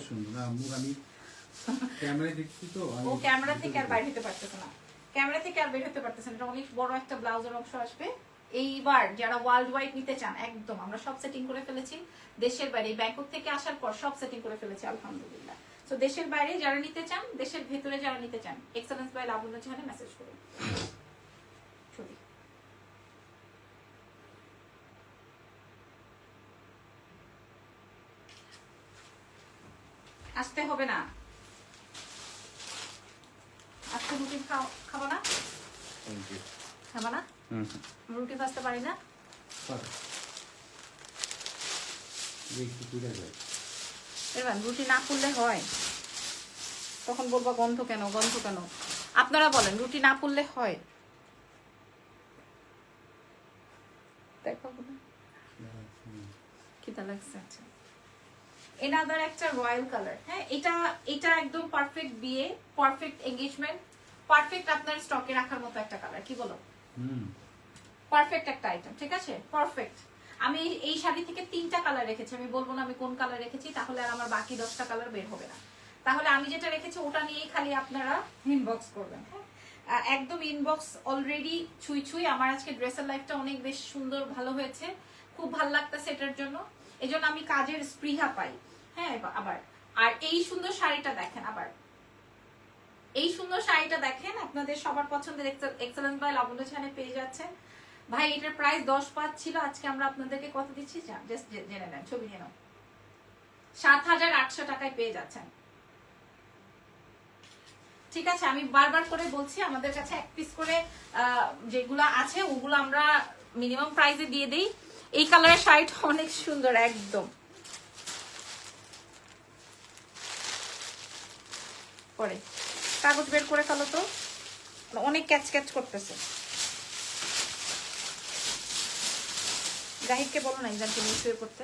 ক্যামেরায় দেখছি তো, ও ক্যামেরা থেকে আর বাইরে হতে পারতেছে না, ক্যামেরা থেকে আর বের হতে পারতেছে না। এটা অনেক বড় একটা ব্লাউজের অংশ আসবে। এইবার যারা ওয়ার্ল্ড ওয়াইড নিতে চান, একদম আমরা সব সেটিং করে ফেলেছি। দেশের বাইরে ব্যাংকক থেকে আসার পর সব সেটিং করে ফেলেছি আলহামদুলিল্লাহ। তো দেশের বাইরে যারা নিতে চান, দেশের ভেতরে যারা নিতে চান, এক্সেলেন্স বাই লাবণ্য চ্যানেলে মেসেজ করুন। ছবি আসতে হবে না, আজকে রুটি খাবো না, খাবো না, রুটি ভাজতে পারি না। রুটি না করলে হয়, তখন বলবো গন্ধ কেন গন্ধ কেন। আপনারা বলেন রুটি না করলে হয়? ভাল লাগছে। আচ্ছা, এনাদার একটা রয়্যাল কালার। হ্যাঁ, এটা এটা একদম পারফেক্ট বিয়ে, পারফেক্ট এঙ্গেজমেন্ট, পারফেক্ট আপনার স্টকে রাখার মতো একটা কালার, কি বলো? পারফেক্ট একটা আইটেম, ঠিক আছে, পারফেক্ট। আমি এই শাড়ি থেকে 3টা কালার রেখেছি, আমি বলবো না আমি কোন কালার রেখেছি, তাহলে আর আমার বাকি 10টা কালার বের হবে না। তাহলে আমি যেটা রেখেছি ওটা নিয়েই খালি আপনারা ইনবক্স করবেন। হ্যাঁ, একদম ইনবক্স অলরেডি ছুঁই ছুঁই। আমার আজকে ড্রেসের লাইফটা অনেক বেশ সুন্দর, ভালো হয়েছে, খুব ভালো লাগতেছে এটার জন্য। এজন্য আমি কাজের স্পৃহা পাই। হ্যাঁ, আবার আর এই সুন্দর শাড়িটা দেখেন, আবার এই সুন্দর শাড়িটা দেখেন, আপনাদের সবার পছন্দের এক্সেলেন্স বাই লাবণ্য চ্যানেলে পেয়ে যাচ্ছে। ভাই এটার প্রাইস 10,500 ছিল, আজকে আমরা আপনাদেরকে কত দিচ্ছি জাস্ট জেনে নেন, ছবি নিয়ে নাও। 7,800 টাকায় পেয়ে যাচ্ছেন। ঠিক আছে, আমি বারবার করে বলছি আমাদের কাছে এক পিস করে যেগুলো আছে ওগুলো আমরা মিনিমাম প্রাইসে দিয়ে দিই। এই কালারের শাড়িটা অনেক সুন্দর একদম। পরে কাগজ বের করে ফেলো তো, অনেক ক্যাচ ক্যাচ করতেছে। জাহিদকে বলো না এক্সামকে নিয়ে করতে।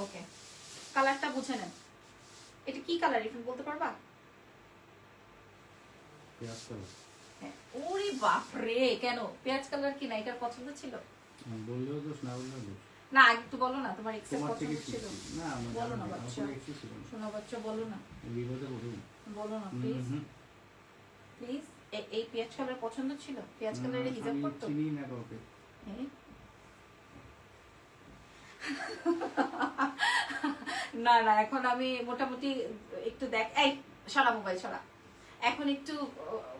ওকে, কালারটা বুঝে নেন। এটা কি কালার একটু বলতে পারবা? পেঁয়াজ কালার। হ্যাঁ, ওরে বাপ রে, কেন পেঁয়াজ কালার কি না এটার পছন্দ ছিল? বললেও দোষ, না বললেও দোষ। না একটু বলো না, তোমার এক্সেস তোমার পছন্দ থেকে ছিল? না, আমার বলো না আমার বাচ্চা, কোনো এক্সেস ছিল না। শোনো বাচ্চা, বলো না, বিপদে পড়ুন। বলো না প্লিজ প্লিজ। এই পেঁয়াজ কালার পছন্দ ছিল? পেঁয়াজ কালারে হিজাব আমি করতো? চিনি না কাউকে। হ্যাঁ? না না, এখন আমি মোটামুটি একটু দেখ, এই সরা মোবাইল সরা, এখন একটু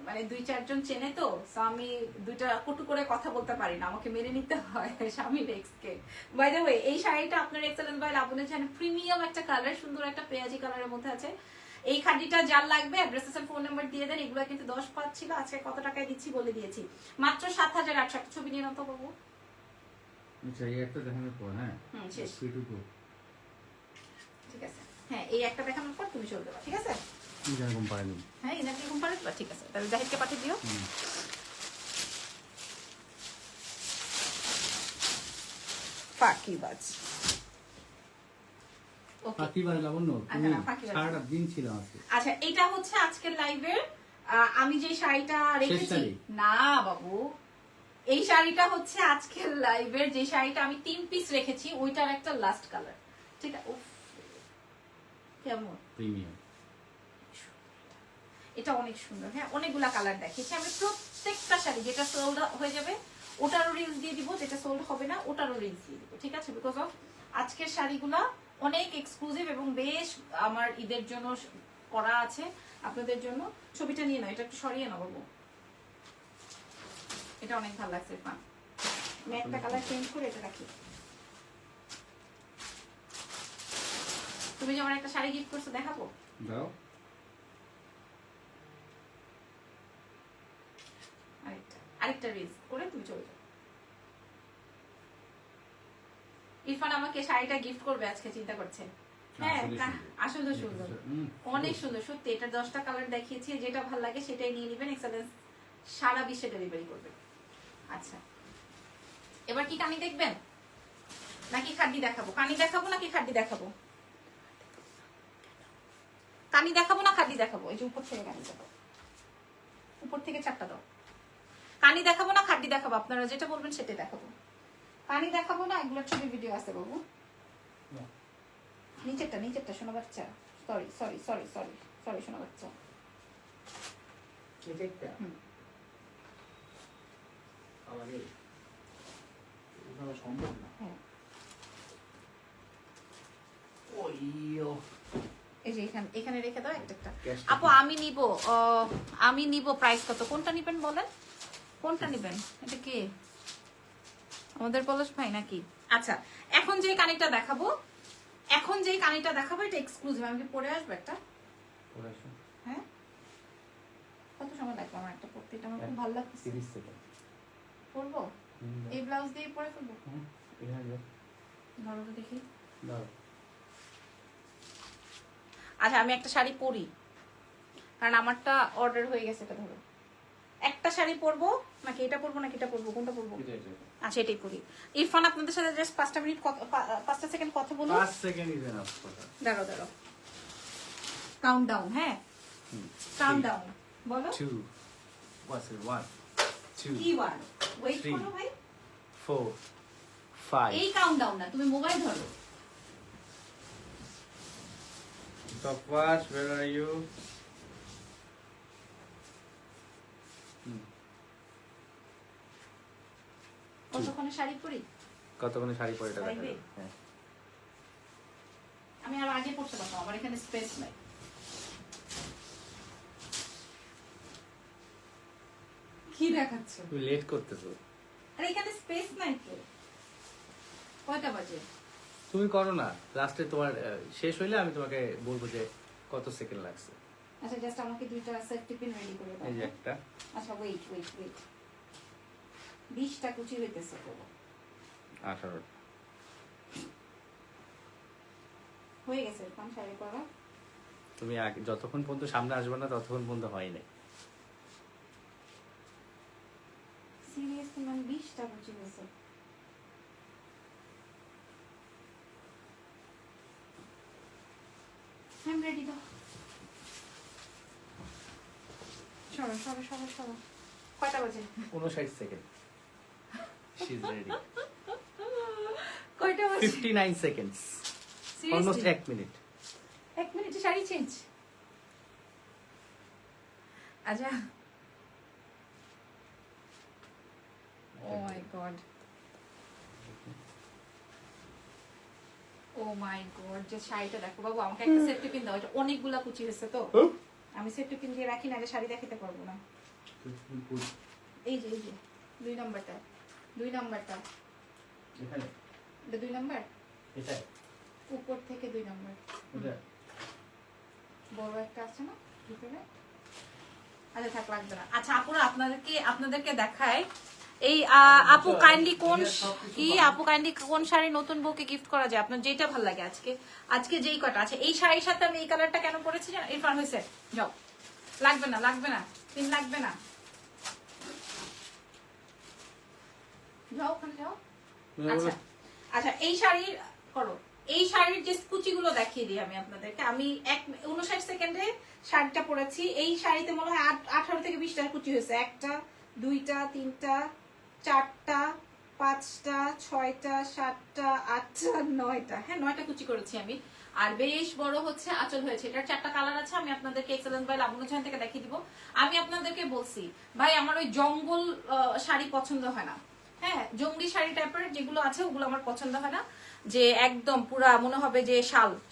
মানে 2-4 জন চেনে তো, সো আমি দুইটা কটু করে কথা বলতে পারি না, আমাকে মেনে নিতে হয় স্বামীর এক্সকে। বাই দ্য ওয়ে, এই শাড়িটা আপনার excellence by Labanya channel, premium একটা কালার, সুন্দর একটা পেঁয়াজি কালারের মধ্যে আছে। এই খাদিটা যার লাগবে অ্যাড্রেস আর ফোন নাম্বার দিয়ে দেন। এগুলো কিন্তু 10,500 ছিল, আজকে কত টাকায় দিচ্ছি বলে দিয়েছি, মাত্র 7,800। ছবি নিয়ে নাও তো বাবু। আচ্ছা, এই একটা দেখানোর পর হ্যাঁ শেষ, ফিটুকু ঠিক আছে। হ্যাঁ, এই একটা দেখানোর পর তুমি চলে যাবে, ঠিক আছে? যেরকম পারেনি। হ্যাঁ, ইনাকে ঘুম পাড়ে দিবা, ঠিক আছে। তাহলে জাহিদকে পাঠিয়ে দিও। ফাঁকিবাজ। ওকে, ফাঁকিবাজ লাবণ্য, তুমি না, ফাঁকিবাজ। সারাটা দিন ছিল আজকে। আচ্ছা, এটা হচ্ছে আজকের লাইভের আমি যে শাড়িটা রেখেছি শাড়ি? না বাবু, এই শাড়িটা হচ্ছে আজকের লাইভের যে শাড়িটা আমি 3 পিস রেখেছি, ওইটার একটা লাস্ট কালার। ঠিক আছে, উফ কেমন প্রিমিয়াম। এটা অনেক সুন্দর। হ্যাঁ, অনেকগুলা কালার দেখিয়েছি আমি। প্রত্যেকটা শাড়ি যেটা সোল্ড হয়ে যাবে ওটারও রিলস দিয়ে দিব, যেটা সোল্ড হবে না ওটারও রিলস দিয়ে দিব, ঠিক আছে? বিকজ অফ আজকের শাড়িগুলা অনেক এক্সক্লুসিভ এবং বেশ আমার ঈদের জন্য করা আছে আপনাদের জন্য। ছবিটা নিয়ে নাও, এটা একটু সরিয়ে নাও বাবু, এটা অনেক ভালো লাগছে। ফান, আমি একটা কালার চেঞ্জ করে এটা রাখি। তুমি যে আমার একটা শাড়ি গিফট করছো, দেখাবো? দাও। আরেকটা রিলস করে তুমি চলে যাও। ইরফান আমাকে শাড়িটা গিফট করবে আজকে, চিন্তা করছে। হ্যাঁ, আসলে সুন্দর, অনেক সুন্দর সত্যি। এটা 10টা কালার দেখিয়েছি, যেটা ভালো লাগে সেটাই নিয়ে নেবেন। এক্সেলেন্স সারা বিশ্বে ডেলিভারি করবে। আচ্ছা, এবার কি কানি দেখবেন নাকি খাড্ডি দেখাবো? কানি দেখাবো নাকি খাড্ডি দেখাবো? কানি দেখাবো না খাড্ডি দেখাবো? এই যে উপর থেকে কানি দেখাবো, উপর থেকে 4টা দাও। কানি দেখাবো না খাড্ডি দেখাবো? আপনারা যেটা বলবেন সেটাই দেখাবো। কানি দেখাবো না, এগুলোর ছবি ভিডিও আছে বাবু। নিচেরটা শোনা বাচ্চা, sorry sorry sorry sorry sorry শোনা বাচ্চা, এটা আমাদের ওটা সম্ভব না। হ্যাঁ, ওইও এই যে এখানে রেখে দাও একটা। Cash আপু আমি নিব প্রাইস কত? কোনটা নিবেন বলেন, কোনটা নিবেন? এটা কি আমাদের পলাশ ভাই নাকি? আচ্ছা, এখন যে কানিটা দেখাবো এটা এক্সক্লুসিভ। আমি কি পরে আসবো একটা? হ্যাঁ, কত সময় লাগবে আমার একটা পড়তে? এটা আমার খুব ভালো লাগছে। 30 সেকেন্ড পরবো এই ব্লাউজ দিয়ে পরে ফেলবো। এখানে ধরো তো দেখি। দাও। আচ্ছা, আমি একটা শাড়ি পরি, কারণ আমারটা অর্ডার হয়ে গেছে। এটা ধরো, একটা শাড়ি পরবো নাকি এটা পরবো নাকি এটা পরবো, কোনটা পরবো? আচ্ছা এটাই পরি। ইরফান আপনাদের সাথে জাস্ট 5 সেকেন্ড কথা বলুন। 5 সেকেন্ড ইজ এনাফ কথা। দাঁড়াও কাউন্ট ডাউন। হ্যাঁ কাউন্ট ডাউন বলো। 2 what's it 1 2 কি ওয়ান ওয়েট 3 করো ভাই। 4 5 এই কাউন্ট ডাউন না, তুমি মোবাইল ধরো। Stopwatch, where are you? কতক্ষণে শাড়ি পরি? কতক্ষণে শাড়ি পরে এটা দেখা Five-এ? যাবে। হ্যাঁ আমি আর আগে পড়তে পারতাম, আমার এখানে স্পেস নাই। কি দেখাচ্ছ? তুমি লেট করতেছো। আরে এখানে স্পেস নাই তো। কয়টা বাজে? তুমি করো না, লাস্টে তোমার শেষ হইলে আমি তোমাকে বলবো যে কত সেকেন্ড লাগছে। আচ্ছা জাস্ট আমাকে দুইটা সেফটি পিন রেডি করে দাও। এই যে একটা আচ্ছা ওয়েট 20টা কুচি হইতেছে তো। 18 হয়ে গেছে কাম শাড়ি পরা। তুমি আগে যতক্ষণ পর্যন্ত সামনে আসবে না ততক্ষণ পর্যন্ত হয় নাই। সিরিয়াসলি মানে 20টা কুচি হয়েছে। I'm ready দাও। সরো। কয়টা বাজে? 59 সেকেন্ড। She is ready. কয়টা বাজে? 59 সেকেন্ডস। Almost 1 minute. 1 মিনিটে শাড়ি চেঞ্জ। আচ্ছা ও মাই গড যে শাড়িটা দেখো বাবু, আমাকে একটা সেফটি পিন দাও। এটা অনেকগুলা কুচি হয়েছে তো, আমি সেফটি পিন দিয়ে রাখি না, শাড়ি দেখাতে পারবো না। এই যে 2 নাম্বারটা এখানে এটা 2 নাম্বার, এটা উপর থেকে 2 নাম্বার এটা বড় একটা আছে না ভিতরে। আচ্ছা থাক, লাগবে না। আচ্ছা আপুরা আপনাদেরকে দেখায় এই আপু কাইন্ডলি কোন শাড়ি নতুন বউকে গিফট করা যায়, আপনার যেটা ভালো লাগে। আজকে যেই কটা আছে এই শাড়ির সাথে আমি এই কালারটা কেন পরেছি জানেন? ইরফান হয়েছে যাও, লাগবে না পিন লাগবে না, যাও ওখানে যাও। আচ্ছা এই শাড়ির করো, এই শাড়ির যে কুচিগুলো দেখিয়ে দিই আমি আপনাদেরকে। আমি 59 সেকেন্ডে শাড়িটা পরেছি। এই শাড়িতে মনে হয় 18 থেকে 20টা কুচি হয়েছে। 1টা 2টা 3টা 4টা 5টা 6টা 7টা 8টা 9টা, হ্যাঁ 9টা কুচি করেছি আমি। আর বেশ বড় হচ্ছে আঁচল হয়েছে। এটার 4টা কালার আছে, আমি আপনাদেরকে এক্সেলেন্স বাই লাবণ্য জাহান থেকে দেখিয়ে দিব। আমি আপনাদেরকে বলছি ভাই আমার ওই জঙ্গল শাড়ি পছন্দ হয় না, হ্যাঁ জঙ্গলি শাড়ি টাইপের যেগুলো আছে ওগুলো আমার পছন্দ হয় না, যে একদম পুরা মনে হবে যে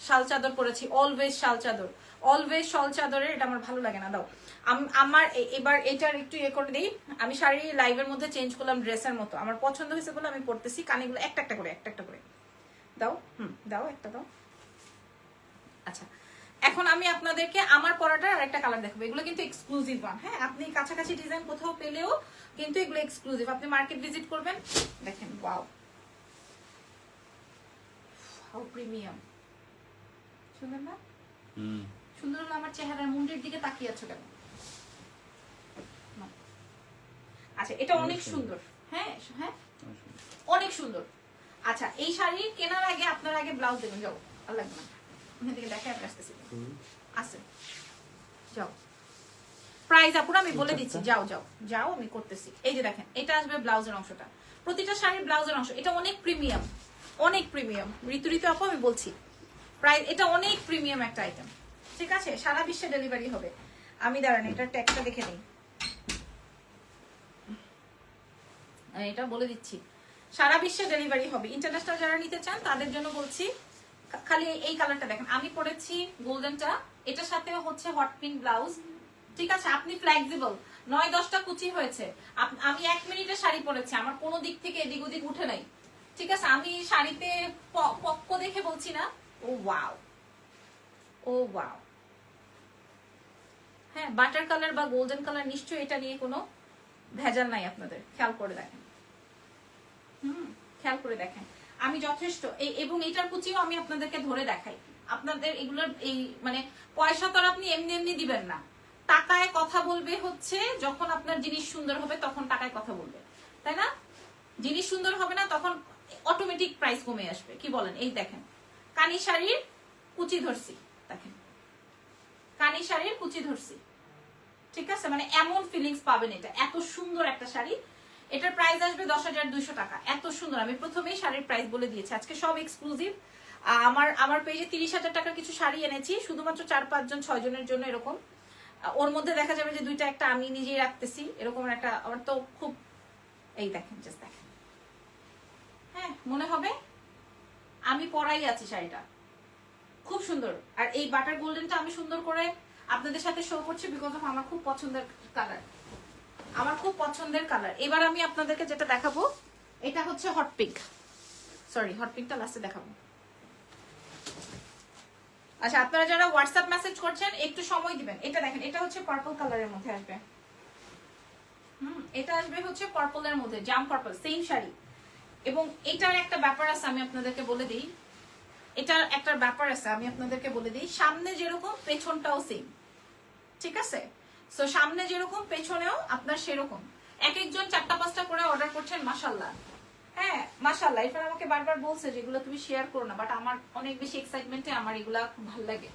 শাল চাদর পরেছি, অলওয়েজ শাল চাদরের, এটা আমার ভালো লাগে না। দাও আমার এবার এটার একটু করে দিই। আমি শাড়ি লাইভের মধ্যে চেঞ্জ করলাম ড্রেসের মতো, আমার পছন্দ হয়েছে বলে আমি পরতেছি। কানেগুলো একটা একটা করে দাও। দাও একটা দাও। আচ্ছা এখন আমি আপনাদেরকে আমার পরাটার আরেকটা কালার দেখাবো। এগুলো কিন্তু এক্সক্লুসিভ ওয়ান, হ্যাঁ আপনি কাছাকাছি ডিজাইন কোথাও পেলেও কিন্তু এগুলো এক্সক্লুসিভ। আপনি মার্কেট ভিজিট করবেন, দেখেন ওয়াও হাউ প্রিমিয়াম, সুন্দর না? সুন্দর হলো আমার চেহারার মুন্ডের দিকে তাকিয়ে আছো কেন? আচ্ছা এটা অনেক সুন্দর, হ্যাঁ অনেক সুন্দর। আচ্ছা এই শাড়ি কেনার আগে আপনার আগে ব্লাউজ দেবেন। যাও, আর লাগবে না, ওখান থেকে দেখে আমি আসতেছি। আছে যাও, প্রাইস আপুরা আমি বলে দিচ্ছি। যাও আমি করতেছি। এই যে দেখেন এটা আসবে ব্লাউজের অংশটা, প্রতিটা শাড়ির ব্লাউজের অংশ। এটা অনেক প্রিমিয়াম ঋতু আপু আমি বলছি প্রাইস, এটা অনেক প্রিমিয়াম একটা আইটেম, ঠিক আছে? সারা বিশ্বে ডেলিভারি হবে। আমি দাঁড়ান এটার ট্যাগটা দেখে নিই, এটা বলে দিচ্ছি সারা বিশ্বে ডেলিভারি হবে। ইন্টারন্যাশনাল যারা নিতে চান তাদের জন্য বলছি। খালি এই কালারটা দেখেন, আমি পরেছি গোল্ডেনটা, এটার সাথে হচ্ছে হট পিঙ্ক ব্লাউজ, ঠিক আছে? আপনি ফ্লেক্সিবল, 9-10টা কুচি হয়েছে। আমি 1 মিনিটে শাড়ি পরেছি, আমার কোনো দিক থেকে এদিক ওদিক উঠে নাই, ঠিক আছে? আমি শাড়িতে পক্ক দেখে বলছি না। ও ওয়াও হ্যাঁ বাটার কালার বা গোল্ডেন কালার, নিশ্চয়ই এটা নিয়ে কোনো ভেজাল নাই। আপনাদের খেয়াল করে দেখেন, খেয়াল করে দেখেন আমি যথেষ্ট এবং এটার কুচিও আমি আপনাদেরকে ধরে দেখাই। আপনাদের এগুলোর এই মানে পয়সা তো আপনি এমনি দিবেন না, টাকায় কথা বলবে হচ্ছে যখন আপনার জিনিস সুন্দর হবে তখন টাকায় কথা বলবে, তাই না? জিনিস সুন্দর হবে না তখন অটোমেটিক প্রাইস কমে আসবে। কি বলেন? এই দেখেন কানি শাড়ির কুচি ধরছি, দেখেন কানি শাড়ির কুচি ধরছি, ঠিক আছে? মানে এমন ফিলিংস পাবেন, এটা এত সুন্দর একটা শাড়ি। এটার প্রাইস আসবে 10,200 টাকা। এত সুন্দর, আমি প্রথমেই শাড়ির প্রাইস বলে দিয়েছি। আজকে সব এক্সক্লুসিভ। আমার পেজে 30,000 টাকার কিছু শাড়ি এনেছি শুধুমাত্র 4-5 জন 6 জনের জন্য। এরকম ওর মধ্যে দেখা যাবে যে 2টা একটা আমি নিজেই রাখতেছি, এরকম একটা আমার তো খুব, এই দেখেন জাস্ট দেখেন, হ্যাঁ মনে হবে আমি পরাই আছি শাড়িটা, খুব সুন্দর। আর এই বাটার গোল্ডেনটা আমি সুন্দর করে আপনাদের সাথে শো করছি বিকজ অফ আমার খুব পছন্দের কালার, আমার খুব পছন্দের কালার। এবার আমি আপনাদেরকে যেটা দেখাবো এটা হচ্ছে হট পিঙ্ক, সরি হট পিঙ্কটা লাস্টে দেখাবো। আচ্ছা আপনারা যারা হোয়াটসঅ্যাপ মেসেজ করছেন একটু সময় দিবেন। এটা দেখেন, এটা হচ্ছে পার্পল কালারের মধ্যে আসবে। এটা আসবে হচ্ছে পার্পলের মধ্যে, জাম পার্পল, সেম শাড়ি। এবং এটার একটা ব্যাপার আছে আমি আপনাদেরকে বলে দিই, এটার একটা ব্যাপার আছে আমি আপনাদেরকে বলে দিই, সামনে যেরকম পেছনটাও সেম, ঠিক আছে? সো সামনে যেরকম পেছনেও আপনার সেরকম। এক একজন 4টা-5টা করে অর্ডার করছেন, মাশাআল্লাহ। হ্যাঁ মাশাআল্লাহ। এরপর আমাকে বারবার বলছে যে এগুলো তুমি শেয়ার করো না, বাট আমার অনেক বেশি এক্সাইটমেন্টে আমার এগুলা খুব ভালো লাগে।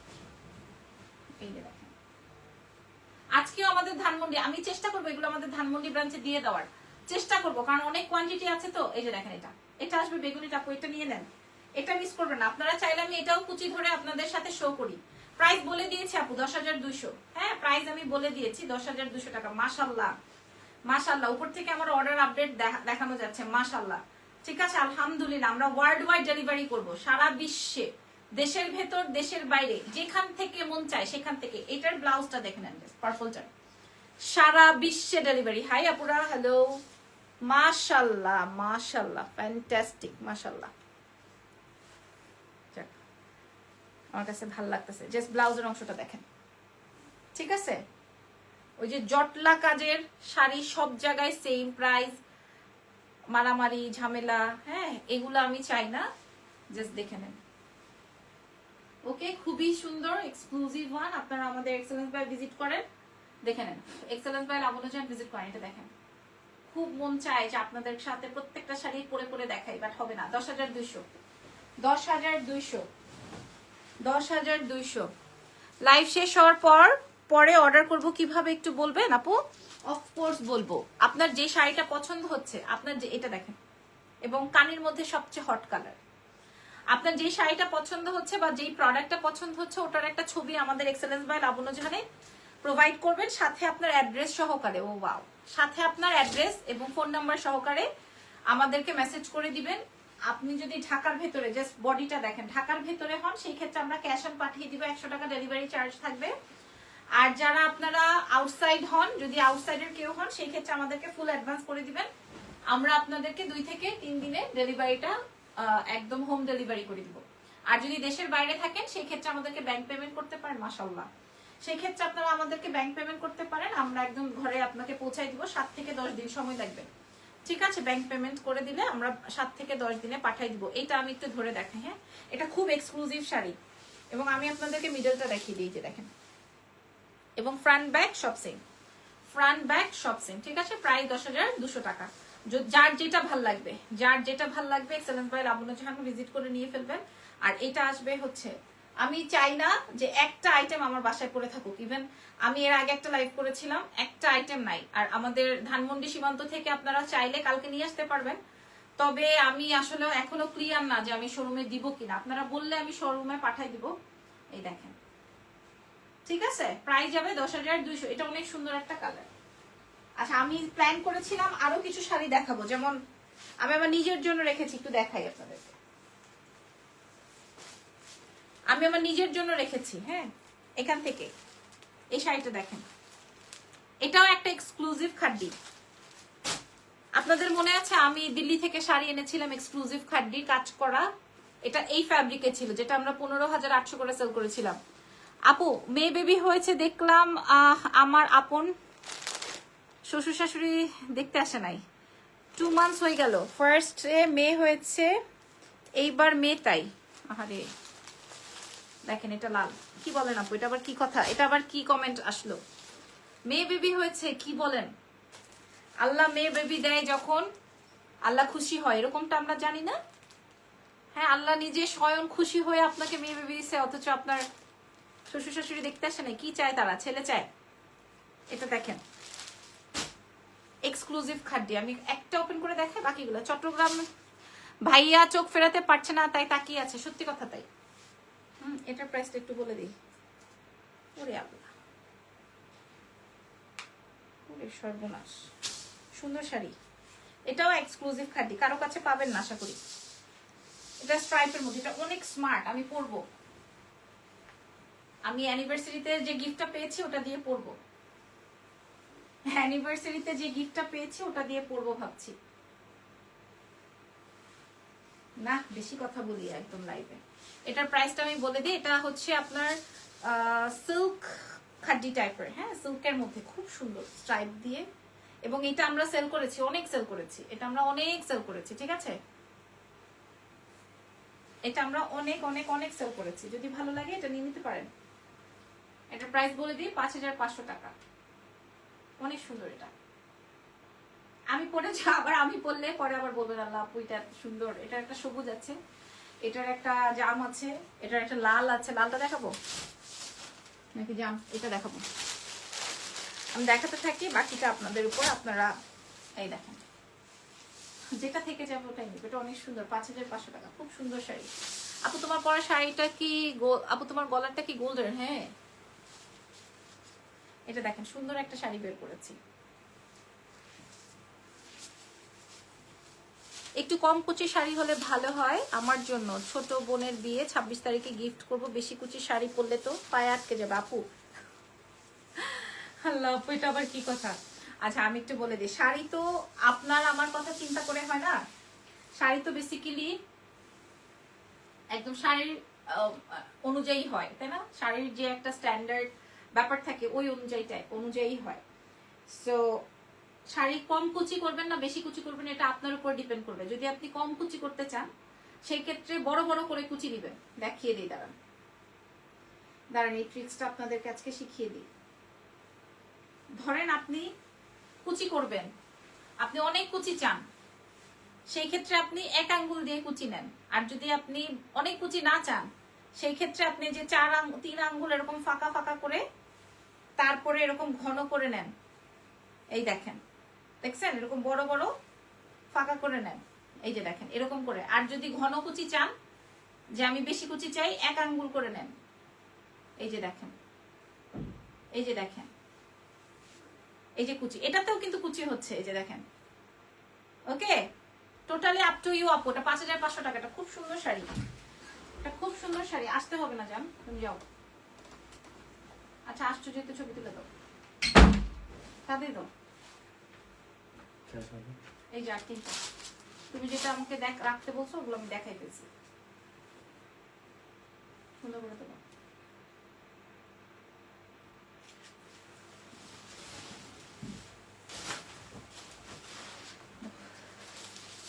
এই যে দেখেন, আজকেও আমাদের ধানমন্ডি, আমি চেষ্টা করবো এগুলো আমাদের ধানমন্ডি ব্রাঞ্চে দিয়ে দেওয়ার চেষ্টা করবো, কারণ অনেক কোয়ান্টিটি আছে তো। এই যে দেখেন, এটা আসবে বেগুনি টাপু, এটা নিয়ে নেন, এটা মিস করবেন না। আপনারা চাইলে আমি এটাও কুচি ধরে আপনাদের সাথে শো করি। প্রাইস বলে দিয়েছি আপু 10,200। হ্যাঁ প্রাইস আমি বলে দিয়েছি 10,200 টাকা। মাশাআল্লাহ মাশাআল্লাহ, উপর থেকে আমার অর্ডার আপডেট দেখানো যাচ্ছে, মাশাআল্লাহ। ঠিক আছে আলহামদুলিল্লাহ, আমরা ওয়ার্ল্ড ওয়াইড ডেলিভারি করব সারা বিশ্বে, দেশের ভেতর দেশের বাইরে, যেখান থেকে মন চায় সেখান থেকে। এটার ব্লাউজটা দেখে নেন, পার্পলটা সারা বিশ্বে ডেলিভারি। হাই আপুরা, হ্যালো, মাশাআল্লাহ মাশাআল্লাহ, ফ্যান্টাস্টিক, মাশাআল্লাহ। আমার কাছে ভালো লাগতেছে, জাস্ট ব্লাউজের অংশটা দেখেন, ঠিক আছে? ওই যে জটলা কাজের শাড়ি সব জায়গায় সেম প্রাইস, মারামারি ঝামেলা, হ্যাঁ এগুলো আমি চাই না, জাস্ট দেখে নেন। ওকে, খুবই সুন্দর এক্সক্লুসিভ ওয়ান। আপনারা আমাদের এক্সেলেন্স বাই ভিজিট করেন, দেখে নেন। এক্সেলেন্স বাই লাবণ্য ভিজিট করেন, এটা দেখেন। খুব মন চায় যে আপনাদের সাথে প্রত্যেকটা শাড়ি পরে পরে দেখাই, বাট হবে না। 10,200, 10,200, 10,200। লাইভ শেষ হওয়ার পরে অর্ডার করব কিভাবে একটু বলবেন আপু? অফকোর্স বলবো। আপনার যে শাড়িটা পছন্দ হচ্ছে, আপনার যে, এটা দেখেন, এবং কানের মধ্যে সবচেয়ে হট কালার, আপনার যে শাড়িটা পছন্দ হচ্ছে বা যেই প্রোডাক্টটা পছন্দ হচ্ছে ওটার একটা ছবি আমাদের এক্সেলেন্স বাই লাবণ্য জাহানে প্রোভাইড করবেন, সাথে আপনার অ্যাড্রেস সহকারে। ও ওয়াও, সাথে আপনার অ্যাড্রেস এবং ফোন নাম্বার সহকারে আমাদেরকে মেসেজ করে দিবেন। আপনি যদি ঢাকার ভেতরে, জাস্ট বডিটা দেখেন, ঢাকার ভেতরে হন সেই ক্ষেত্রে আমরা ক্যাশ অন পাঠিয়ে দিব, 100 টাকা ডেলিভারি চার্জ থাকবে। আর যারা আপনারা আউটসাইড হন, যদি আউটসাইডের কেউ হন সেই ক্ষেত্রে আমাদেরকে ফুল অ্যাডভান্স করে দিবেন, আমরা আপনাদেরকে 2 থেকে 3 দিনে ডেলিভারিটা একদম হোম ডেলিভারি করে দিব। আর যদি দেশের বাইরে থাকেন সেই ক্ষেত্রে আমাদেরকে ব্যাংক পেমেন্ট করতে পারেন, মাশাআল্লাহ। সেই ক্ষেত্রে আপনারা আমাদেরকে ব্যাংক পেমেন্ট করতে পারেন, আমরা একদম ঘরে আপনাকে পৌঁছাই দিব। 7 থেকে 10 দিন সময় লাগবে, ঠিক আছে? ব্যাংক পেমেন্ট করে দিলে আমরা 7 থেকে 10 দিনে পাঠাই দিব। এটা আমি একটু ধরে দেখাই, হ্যাঁ এটা খুব এক্সক্লুসিভ শাড়ি। এবং আমি আপনাদেরকে মিডলটা দেখিয়ে দিই, যে দেখেন, এবং ফ্রন্ট ব্যাক সব সেম, ফ্রন্ট ব্যাক সব সেম, ঠিক আছে? প্রায় 10,200 টাকা। যার যেটা ভাল লাগবে, যার যেটা ভাল লাগবে excellence by Labanya Jahan visit করে নিয়ে ফেলবেন। আর এটা আসবে হচ্ছে, আমি চাই না যে একটা আইটেম আমার বাসায় পড়ে থাকুক। ইভেন আমি এর আগে একটা লাইভ করেছিলাম, একটা আইটেম নাই। আর আমাদের ধানমন্ডি সীমান্ত থেকে আপনারা চাইলে কালকে নিয়ে আসতে পারবেন, তবে আমি আসলে এখনো ক্লিয়ার না যে আমি শোরুমে দিব কিনা। আপনারা বললে আমি শোরুমে পাঠাই দিব। এই দেখেন, ঠিক আছে? প্রাইস যাবে 10,200। এটা অনেক সুন্দর একটা কালার। আচ্ছা আমি প্ল্যান করেছিলাম আরো কিছু শাড়ি দেখাবো, যেমন আমি আমার নিজের জন্য রেখেছি, একটু দেখাই আপনাদেরকে। আমি আমার নিজের জন্য রেখেছি, হ্যাঁ এখান থেকে এই শাড়িটা দেখেন, এটাও একটা এক্সক্লুসিভ খাড্ডি। আপনাদের মনে আছে আমি দিল্লি থেকে শাড়ি এনেছিলাম এক্সক্লুসিভ খাড্ডি কাজ করা, এটা এই ফ্যাব্রিকে ছিল, যেটা আমরা 15,800 করে সেল করেছিলাম। আপু মেয়ে বেবি হয়েছে দেখলাম, আমার আপন শ্বশুর শাশুড়ি দেখতে আসে নাই, 2 মান্থস হয়ে গেল। ফার্স্ট মেয়ে হয়েছে, এইবার মেয়ে, তাই। আরে দেখেন এটা লাল, কি বলেন আপু? এটা আবার কি কথা? এটা আবার কি কমেন্ট আসলো? মেয়ে বেবি হয়েছে, কি বলেন? আল্লাহ মেয়ে বেবি দেয় যখন আল্লাহ খুশি হয় এরকমটা আমরা জানি না? হ্যাঁ, আল্লাহ নিজে স্বয়ং খুশি হয়ে আপনাকে মেয়ে বেবি দিচ্ছে, অথচ আপনার শ্বশুর শাশুড়ি দেখতে আসে না। কি চায় তারা? ছেলে চায়। এটা দেখেন এক্সক্লুসিভ খাদ্য। আমি একটা ওপেন করে দেখাই, বাকিগুলো চট্টগ্রাম ভাইয়া চোখ ফেরাতে পারছে না তাই তাকিয়ে আছে, সত্যি কথা তাই। এটার প্রাইসটা একটু বলে দিই। ওরে আল্লাহ, ওরে সর্বনাশ, সুন্দর শাড়ি। এটাও এক্সক্লুসিভ খাদ্য, কারো কাছে পাবেন না আশা করি। এটা স্ট্রাইপের মধ্যে, এটা অনেক স্মার্ট। আমি পরবো, আমি অ্যানিভার্সারিতে যে গিফটটা পেয়েছি ওটা দিয়ে পরবো। অ্যানিভার্সারিতে যে গিফটটা পেয়েছি ওটা দিয়ে পরবো ভাবছি। না বেশি কথা বলি একদম লাইভে। এটার প্রাইসটা আমি বলে দিই। এটা হচ্ছে আপনার সিল্ক খাড্ডি টাইপের, হ্যাঁ সিল্কের মধ্যে খুব সুন্দর স্ট্রাইপ দিয়ে। এবং এটা আমরা সেল করেছি, অনেক সেল করেছি, এটা আমরা অনেক সেল করেছি, ঠিক আছে? এটা আমরা অনেক অনেক অনেক সেল করেছি। যদি ভালো লাগে এটা নিয়ে নিতে পারেন। এটার প্রাইস বলে দিই 5500 টাকা। অনেক সুন্দর এটা। আমি পরেছি, আবার আমি পরলে পরে আবার বলবেন আল্লাহ আপু এটা সুন্দর। এটার একটা সবুজ আছে, এটার একটা জাম আছে, এটার একটা লাল আছে। লালটা দেখাবো নাকি জাম? এটা দেখাবো। আমি দেখাতে থাকি, বাকিটা আপনাদের উপর। আপনারা এই দেখেন, যেটা থেকে যাবে ওটাই নিবে। এটা অনেক সুন্দর, 5500 টাকা। খুব সুন্দর শাড়ি। আপু তোমার পরা শাড়িটা কি আপু তোমার গলারটা কি গোল্ডেন? হ্যাঁ, এটা দেখেন সুন্দর একটা শাড়ি বের করেছি। একটু কম কুচি শাড়ি হলে ভালো হয় আমার জন্য। ছোট বোনের বিয়ে 26 তারিখে গিফট করব। বেশি কুচি শাড়ি পরলে তো পায়ে আটকে যাবে আপু। আল্লাহ আপু, এটা আবার কি কথা? আচ্ছা আমি একটু বলে দিই, শাড়ি তো আপনার আমার কথা চিন্তা করে হয় না। শাড়ি তো বেসিক্যালি একদম শাড়ির অনুযায়ী হয়, তাই না? শাড়ির যে একটা স্ট্যান্ডার্ড ব্যাপার থাকে ওই অনুযায়ী হয়। সো শাড়ি কম কুচি করবেন না বেশি কুচি করবেন এটা আপনার উপর ডিপেন্ড করবে। যদি আপনি কম কুচি করতে চান সেই ক্ষেত্রে বড় বড় করে কুচি নেবেন। দেখিয়ে দিই, দাঁড়ান এই ট্রিক্সটা আপনাদেরকে আজকে শিখিয়ে দিই। ধরেন আপনি কুচি করবেন, আপনি অনেক কুচি চান, সেই ক্ষেত্রে আপনি 1 আঙ্গুল দিয়ে কুচি নেন। আর যদি আপনি অনেক কুচি না চান সেই ক্ষেত্রে আপনি যে 3 আঙ্গুল এরকম ফাঁকা ফাঁকা করে তারপরে এরকম ঘন করে নেন। এই দেখেন, দেখছেন? এরকম বড় বড় ফাঁকা করে নেন। এই যে দেখেন এরকম করে। আর যদি ঘন কুচি চান, যে আমি বেশি কুচি চাই, 1 আঙ্গুল করে নেন। এই যে দেখেন, এই যে দেখেন, এই যে কুচি। এটাতেও কিন্তু কুচি হচ্ছে, এই যে দেখেন। ওকে, টোটালি আপ টু ইউ আপু। এটা 5500 টাকা। এটা খুব সুন্দর শাড়ি, এটা খুব সুন্দর শাড়ি। আসতে হবে না জান, তুমি যাও। আচ্ছা আসছো যেহেতু ছবি তুলে দাও, তাদের দাও। এই যে 3টা তুমি যেটা আমাকে রাখতে বলছো ওগুলো আমি দেখাই ফেলছি। সুন্দর করে দেবো।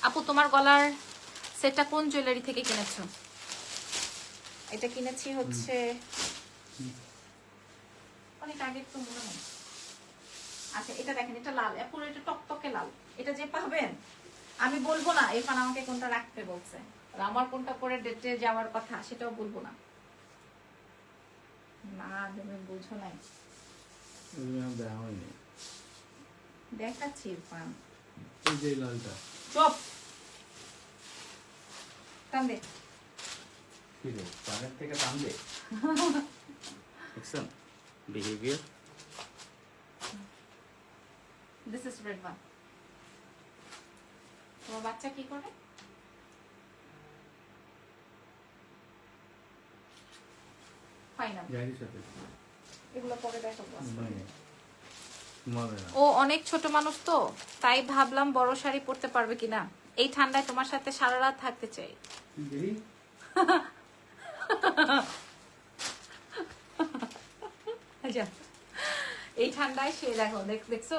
আপু তোমার গলার সেটটা কোন জুয়েলারি থেকে কিনেছো? এটা কিনেছি হচ্ছে অনেক আগে, তো মনে হয়। আচ্ছা এটা দেখেন, এটা লাল, পুরো এটা টকটকে লাল। এটা যে পাবেন, আমি বলবো না এখান আমাকে কোনটা রাখতে বলছে, আর আমার কোনটা পরে ডেটে যাওয়ার কথা সেটাও বলবো না। না তুমি বুঝো নাই, দেখাচ্ছি ইরফান। এই যে লালটা চুপ, টান দে। কি রে, পানের থেকে টান দে। দেখছেন behaviour? This is red one. তোমার বাচ্চা কি করে? ফাইনাল এগুলো পরে দেখাবো। ও অনেক ছোট মানুষ তো, তাই ভাবলাম বড় শাড়ি পরতে পারবে কিনা। এই ঠান্ডায় তোমার সাথে সারা রাত থাকতে চাই। এই ঠান্ডায় সে দেখো, দেখছো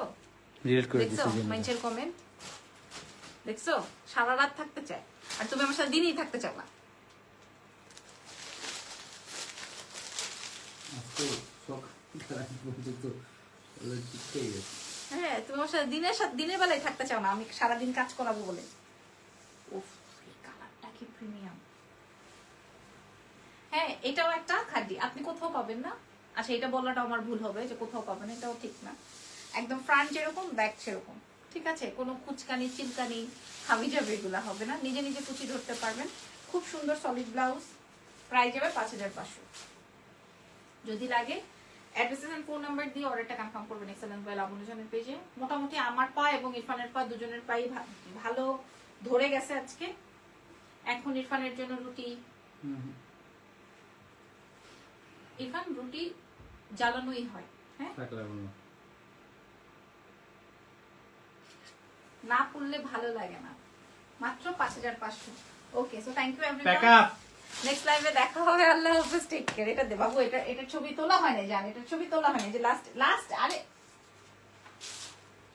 দেখছো মানুষের কমেন্ট, দেখছো সারা রাত থাকতে চায়। আর তুমি আমার সাথে দিনই থাকতে চাও না। হ্যাঁ তুমি আমার সাথে দিনের বেলায় থাকতে চাও না, আমি সারাদিন কাজ করাবো বলে। এটাও একটা খাড্ডি, আপনি কোথাও পাবেন না। আচ্ছা এটা বলাটা আমার ভুল হবে যে কোথাও পাবেন, এটাও ঠিক না। একদম ফ্রন্ট যেরকম ব্যাক সেরকম, ঠিক আছে? কোনো কুচকানি চিলকানি হাবি যাবে এগুলা হবে না, নিজে নিজে কুচি ধরতে পারবেন। খুব সুন্দর সলিড ব্লাউজ, প্রাইস যাবে 5500। যদি লাগে অ্যাড্রেস এন্ড ফোন নাম্বার দিয়ে অর্ডারটা কনফার্ম করবেন এক্সেলেন্ট বাই লাবণ্য জানের পেজে। মোটামুটি আমার পা এবং ইরফানের পা দুজনের পাই ভালো ধরে গেছে আজকে। এখন ইরফানের জন্য রুটি, ইরফান রুটি জ্বালানোই হয়, হ্যাঁ না পড়লে ভালো লাগে না। মাত্র 5500। Okay, so thank you everyone. Next লাইভে দেখা হবে। আল্লাহ হাফেজ, টেক কেয়ার। এটা দে বাবু, এটা ছবি তোলা হয় না, জান, এটা ছবি তোলা হয় না যে লাস্ট আরে